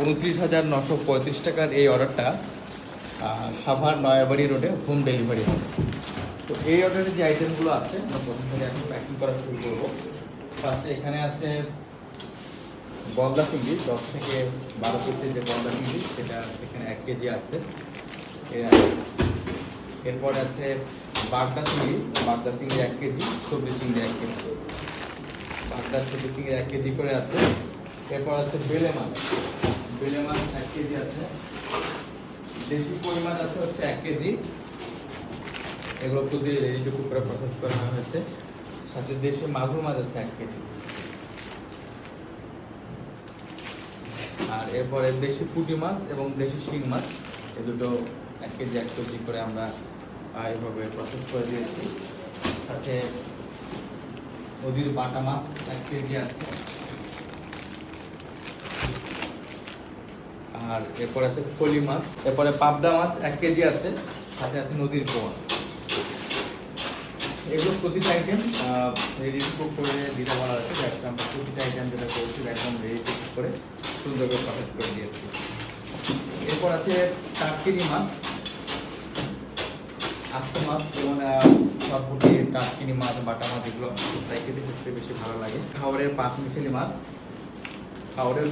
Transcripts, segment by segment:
29,935 টাকার এই অর্ডারটা সাভার নয়াবাড়ি রোডে হোম ডেলিভারি হবে। তো এই অর্ডারের যে আইটেমগুলো আছে আমরা প্রথম থেকে এখন প্যাকিং করা শুরু করবো। ফার্স্টে এখানে আছে গলদা চিংড়ি, 10 থেকে 12 পিসের যে গলদা চিংড়ি সেটা এখানে 1 কেজি আছে। এরপরে আছে বাগদা চিংড়ি 1 কেজি, সবজি চিংড়ি 1 কেজি, বাগদা সবজি চিংড়ি 1 কেজি করে আছে। এরপর আছে বেলে মাছ 1 কেজি আছে। দেশি কই মাছ আছে হচ্ছে 1 কেজি, এগুলো খুবই রেডি টু কুক করে প্রসেস করা হয়েছে। সাথে দেশি মাগুর মাছ আছে 1 কেজি। আর এরপরে দেশি পুঁটি মাছ এবং দেশি শিং মাছ এই দুটো 1 কেজি 1 কেজি করে আমরা এইভাবে প্রসেস করে দিয়েছি। সাথে নদীর বাটা মাছ 1 কেজি আছে। আর এরপর আছে ফলি মাছ, এরপরে পাবদা মাছ 1 কেজি আছে, সাথে আছে নদীর পোয়া। এগুলো প্রতিটা আইটেম রেডি টু কুক করে দিতে বলা হয়েছে। আমরা প্রতিটা আইটেম যেটা করছি একদম রেডি টু কুক করে সুন্দর করে প্রসেস করে দিয়েছি। এরপর আছে টাটকিনি মাছ, আস্ত মাছ, যেমন সরপুটি, টাটকিনি মাছ, বাটা মাছ, এগুলো ফ্রাই খেতে সবচেয়ে বেশি ভালো লাগে। খাবারের 5 মিশালি মাছ, খাবারের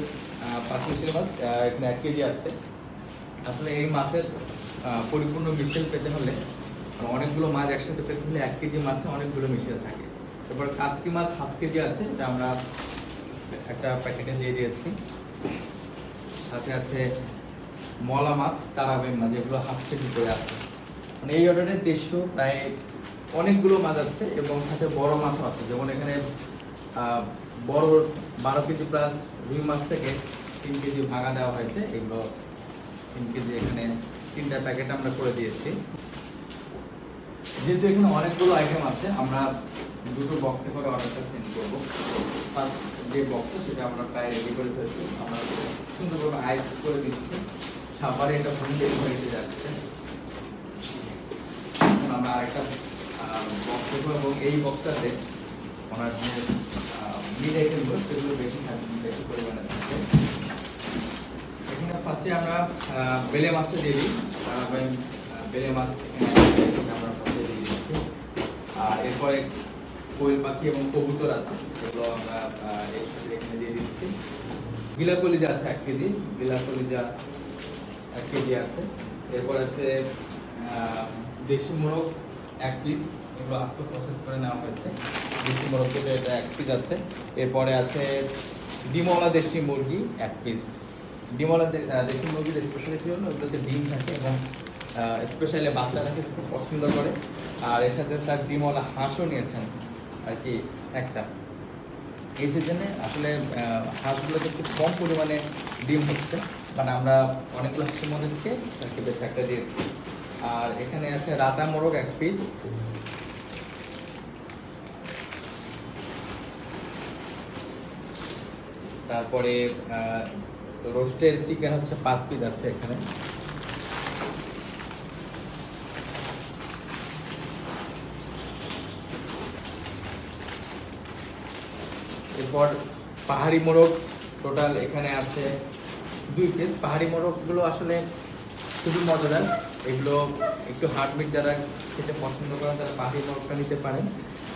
5 মিশালি মাছ এখানে 1 কেজি আছে। আসলে এই মাছের পরিপূর্ণ মিশেল পেতে হলে অনেকগুলো মাছ একসাথে পেতে হলে 1 কেজি মাছে অনেকগুলো মিশেল থাকে। এরপর কাচকি মাছ 1/2 কেজি আছে, এটা আমরা একটা প্যাকেটে দিয়ে দিয়েছি। সাথে আছে মলা মাছ, তারাবাই মাছ, এগুলো 1/2 কেজি করে আছে। মানে এই অর্ডারে দেশীয় প্রায় অনেকগুলো মাছ আছে এবং সাথে বড় মাছও আছে। যেমন এখানে বড় 12 কেজি প্লাস রুই মাছ থেকে 3 কেজি ভাঙা দেওয়া হয়েছে। এগুলো 3 কেজি এখানে 3টা প্যাকেট আমরা করে দিয়েছি। যেহেতু এখানে অনেকগুলো আইটেম আছে, আমরা দুটো বক্সে করে অর্ডারটা সেন্ড করবো। ফার্স্ট যে বক্সটা সেটা আমরা প্রায় রেডি করে ফেলছি, আমরা সুন্দরভাবে আইস করে দিচ্ছি। সাভারে এটা হোম ডেলিভারিতে যাচ্ছে। আমরা আরেকটা বক্স দেবো এবং এই বক্সটাতে ওনার যে মিড আইটেমগুলো সেগুলো বেশি পরিমাণে থাকে। এখানে ফার্স্টে আমরা বেলে মাছটা দিয়ে দিই। বেলে মাছ এখানে আমরা ফার্স্টে দিয়ে দিচ্ছি। আর এরপরে কোয়েল পাখি এবং কবুতর আছে, সেগুলো আমরা এর সাথে এখানে দিয়ে দিচ্ছি। গিলা কলিজা আছে 1 কেজি, গিলা কলিজা 1 কেজি আছে। এরপর আছে দেশি মোরগ 1 পিস, এগুলো আস্ত প্রসেস করে নেওয়া হয়েছে। দেশি মোরগ থেকে এটা 1 পিস আছে। এরপরে আছে ডিমওয়ালা দেশি মুরগি 1 পিস। ডিমওয়ালা দেশি মুরগির স্পেশালিটি হলো ওগুলোতে ডিম থাকে এবং স্পেশালি বাচ্চারা খেতে খুব পছন্দ করে। আর এর সাথে স্যার ডিমওয়ালা হাঁসও নিয়েছেন আর কি একটা। এই সিজনে আসলে হাঁসগুলোতে খুব কম পরিমাণে ডিম হচ্ছে, মানে আমরা অনেকগুলো হাঁসের মধ্যে থেকে তাকে বেশ একটা দিয়েছি। আর এখানে আছে রাতা মোরগ 1 পিস। তারপরে রোস্টের চিকেন হচ্ছে 5 পিস আছে এখানে। এরপর পাহাড়ি মোরগ টোটাল এখানে আছে 2 পিস। পাহাড়ি মোরগগুলো আসলে খুবই মজাদার, এগুলো একটু হার্ডমিট যারা খেতে পছন্দ করেন তারা পাহাড়ি মোরগটা নিতে পারেন।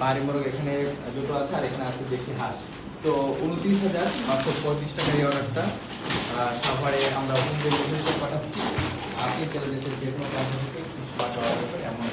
পাহাড়ি মোরগ এখানে দুটো আছে, আর এখানে আছে দেশি হাঁস। তো 29,935 টাকার এই অর্ডারটা সাভারে আমরা হোম ডেলিভারি পাঠাচ্ছি। আপনি দেশের যে কোনো প্রান্ত থেকে অর্ডার করে এমন